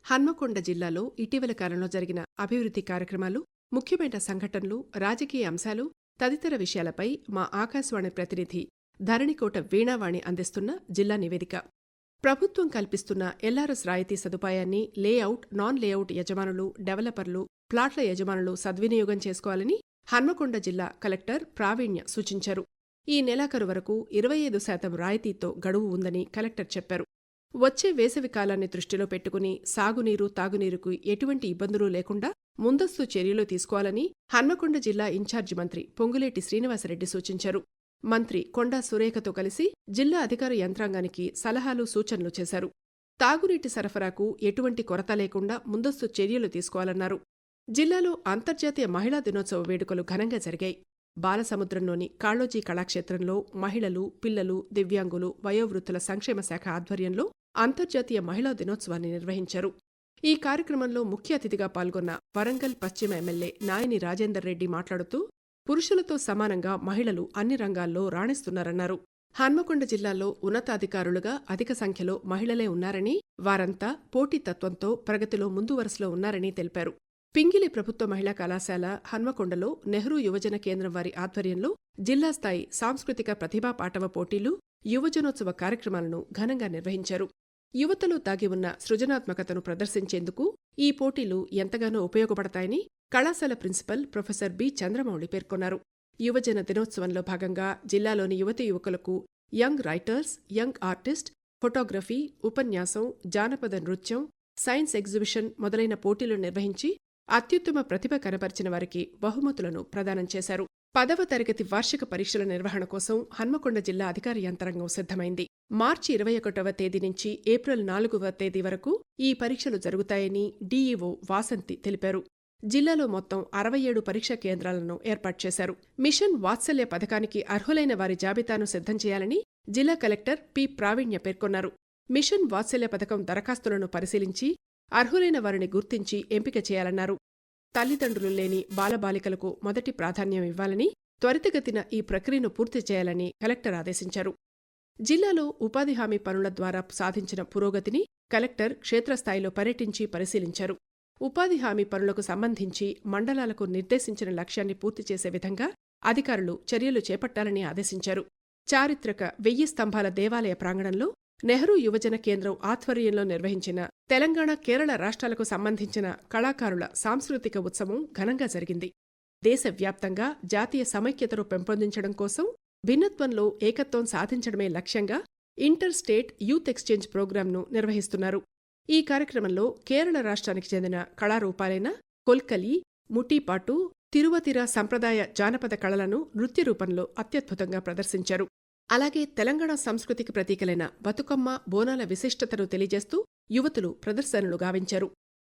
హన్మకొండ జిల్లాలో ఇటీవల కాలంలో జరిగిన అభివృద్ధి కార్యక్రమాలు, ముఖ్యమైన సంఘటనలు, రాజకీయ అంశాలు తదితర విషయాలపై మా ఆకాశవాణి ప్రతినిధి ధరణికోట వీణావాణి అందిస్తున్న జిల్లా నివేదిక. ప్రభుత్వం కల్పిస్తున్న ఎల్ఆర్ఎస్ రాయితీ సదుపాయాన్ని లేఅవుట్, నాన్ లేఅవుట్ యజమానులు, డెవలపర్లు, ప్లాట్ల యజమానులు సద్వినియోగం చేసుకోవాలని హన్మకొండ జిల్లా కలెక్టర్ ప్రావీణ్య సూచించారు. ఈ నెలాఖరు వరకు 25% రాయితీతో గడువు ఉందని కలెక్టర్ చెప్పారు. వచ్చే వేసవి కాలాన్ని దృష్టిలో పెట్టుకుని సాగునీరు, తాగునీరుకు ఎటువంటి ఇబ్బందులు లేకుండా ముందస్తు చర్యలు తీసుకోవాలని హన్మకొండ జిల్లా ఇన్ఛార్జి మంత్రి పొంగులేటి శ్రీనివాసరెడ్డి సూచించారు. మంత్రి కొండా సురేఖతో కలిసి జిల్లా అధికార యంత్రాంగానికి సలహాలు, సూచనలు చేశారు. తాగునీటి సరఫరాకు ఎటువంటి కొరత లేకుండా ముందస్తు చర్యలు తీసుకోవాలన్నారు. జిల్లాలో అంతర్జాతీయ మహిళా దినోత్సవ వేడుకలు ఘనంగా జరిగాయి. బాలసముద్రంలోని కాళోజీ కళాక్షేత్రంలో మహిళలు, పిల్లలు, దివ్యాంగులు, వయోవృద్ధుల సంక్షేమ శాఖ ఆధ్వర్యంలో అంతర్జాతీయ మహిళా దినోత్సవాన్ని నిర్వహించారు. ఈ కార్యక్రమంలో ముఖ్య అతిథిగా పాల్గొన్న వరంగల్ పశ్చిమ ఎమ్మెల్యే నాయని రాజేందర్ రెడ్డి మాట్లాడుతూ పురుషులతో సమానంగా మహిళలు అన్ని రంగాల్లో రాణిస్తున్నారన్నారు. హన్మకొండ జిల్లాలో ఉన్నతాధికారులుగా అధిక సంఖ్యలో మహిళలే ఉన్నారని, వారంతా పోటీతత్వంతో ప్రగతిలో ముందు వరుసలో ఉన్నారని తెలిపారు. పింగిలి ప్రభుత్వ మహిళా కళాశాల హన్మకొండలో నెహ్రూ యువజన కేంద్రం వారి ఆధ్వర్యంలో జిల్లా స్థాయి సాంస్కృతిక ప్రతిభా పాటవ పోటీలు, యువజనోత్సవ కార్యక్రమాలను ఘనంగా నిర్వహించారు. యువతలో దాగి ఉన్న సృజనాత్మకతను ప్రదర్శించేందుకు ఈ పోటీలు ఎంతగానో ఉపయోగపడతాయని కళాశాల ప్రిన్సిపల్ ప్రొఫెసర్ బి చంద్రమౌళి పేర్కొన్నారు. యువజన దినోత్సవంలో భాగంగా జిల్లాలోని యువతీ యువకులకు young writers, young artist, photography, ఉపన్యాసం, జానపద నృత్యం, సైన్స్ ఎగ్జిబిషన్ మొదలైన పోటీలు నిర్వహించి అత్యుత్తమ ప్రతిభ కనబరిచిన వారికి బహుమతులను ప్రదానం చేశారు. 10వ తరగతి వార్షిక పరీక్షల నిర్వహణ కోసం హన్మకొండ జిల్లా అధికార యంత్రాంగం సిద్ధమైంది. మార్చి 21వ తేదీ నుంచి ఏప్రిల్ 4వ తేదీ వరకు ఈ పరీక్షలు జరుగుతాయని డీఈఓ వాసంతి తెలిపారు. జిల్లాలో మొత్తం 67 పరీక్షా కేంద్రాలను ఏర్పాటు చేశారు. మిషన్ వాత్సల్య పథకానికి అర్హులైన వారి జాబితాను సిద్ధం చేయాలని జిల్లా కలెక్టర్ పి ప్రావీణ్య పేర్కొన్నారు. మిషన్ వాత్సల్య పథకం దరఖాస్తులను పరిశీలించి అర్హులైన వారిని గుర్తించి ఎంపిక చేయాలన్నారు. తల్లిదండ్రులు లేని బాలబాలికలకు మొదటి ప్రాధాన్యం ఇవ్వాలని, త్వరితగతిన ఈ ప్రక్రియను పూర్తి చేయాలని కలెక్టర్ ఆదేశించారు. జిల్లాలో ఉపాధి హామీ పనుల ద్వారా సాధించిన పురోగతిని కలెక్టర్ క్షేత్రస్థాయిలో పర్యటించి పరిశీలించారు. ఉపాధి హామీ పనులకు సంబంధించి మండలాలకు నిర్దేశించిన లక్ష్యాన్ని పూర్తి చేసే విధంగా అధికారులు చర్యలు చేపట్టాలని ఆదేశించారు. చారిత్రక 1000 స్తంభాల దేవాలయ ప్రాంగణంలో నెహ్రూ యువజన కేంద్రం ఆధ్వర్యంలో నిర్వహించిన తెలంగాణ, కేరళ రాష్ట్రాలకు సంబంధించిన కళాకారుల సాంస్కృతిక ఉత్సవం ఘనంగా జరిగింది. దేశవ్యాప్తంగా జాతీయ సమైక్యతను పెంపొందించడం కోసం భిన్నత్వంలో ఏకత్వం సాధించడమే లక్ష్యంగా ఇంటర్ స్టేట్ యూత్ ఎక్స్చేంజ్ ప్రోగ్రాంను నిర్వహిస్తున్నారు. ఈ కార్యక్రమంలో కేరళ రాష్ట్రానికి చెందిన కళారూపాలైన కొల్కలి, ముటీపాటు, తిరువతిర సంప్రదాయ జానపద కళలను నృత్య రూపంలో అత్యద్భుతంగా ప్రదర్శించారు. అలాగే తెలంగాణ సంస్కృతికి ప్రతీకలైన బతుకమ్మ, బోనాల విశిష్టతను తెలియజేస్తూ యువతులు ప్రదర్శనలు గావించారు.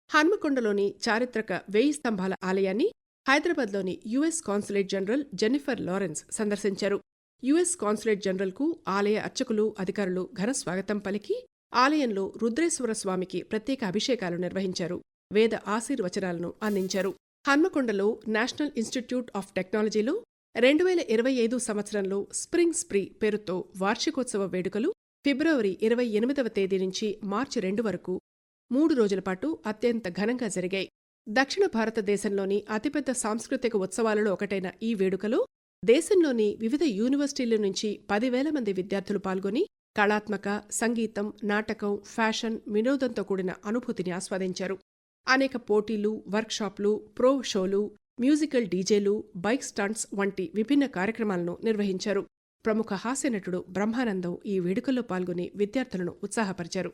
హన్మకొండలోని చారిత్రక 1000 స్తంభాల ఆలయాన్ని హైదరాబాద్లోని US consulate general Jennifer Lawrence సందర్శించారు. యుఎస్ కాన్సులేట్ జనరల్కు ఆలయ అర్చకులు, అధికారులు ఘన స్వాగతం పలికి ఆలయంలో రుద్రేశ్వర స్వామికి ప్రత్యేక అభిషేకాలు నిర్వహించారు. వేద ఆశీర్వచనాలను అందించారు. హన్మకొండలో నేషనల్ ఇన్స్టిట్యూట్ ఆఫ్ టెక్నాలజీలో 2025 సంవత్సరంలో స్ప్రింగ్ స్ప్రీ పేరుతో వార్షికోత్సవ వేడుకలు ఫిబ్రవరి 28వ తేదీ నుంచి మార్చి 2 వరకు 3 రోజుల పాటు అత్యంత ఘనంగా జరిగాయి. దక్షిణ భారతదేశంలోని అతిపెద్ద సాంస్కృతిక ఉత్సవాలలో ఒకటైన ఈ వేడుకలో దేశంలోని వివిధ యూనివర్సిటీల నుంచి 10,000 మంది విద్యార్థులు పాల్గొని కళాత్మక, సంగీతం, నాటకం, ఫ్యాషన్, వినోదంతో కూడిన అనుభూతిని ఆస్వాదించారు. అనేక పోటీలు, వర్క్షాప్లు, ప్రో షోలు, మ్యూజికల్ డీజేలు, బైక్ స్టంట్స్ వంటి విభిన్న కార్యక్రమాలను నిర్వహించారు. ప్రముఖ హాస్యనటుడు బ్రహ్మానందం ఈ వేడుకల్లో పాల్గొని విద్యార్థులను ఉత్సాహపరిచారు.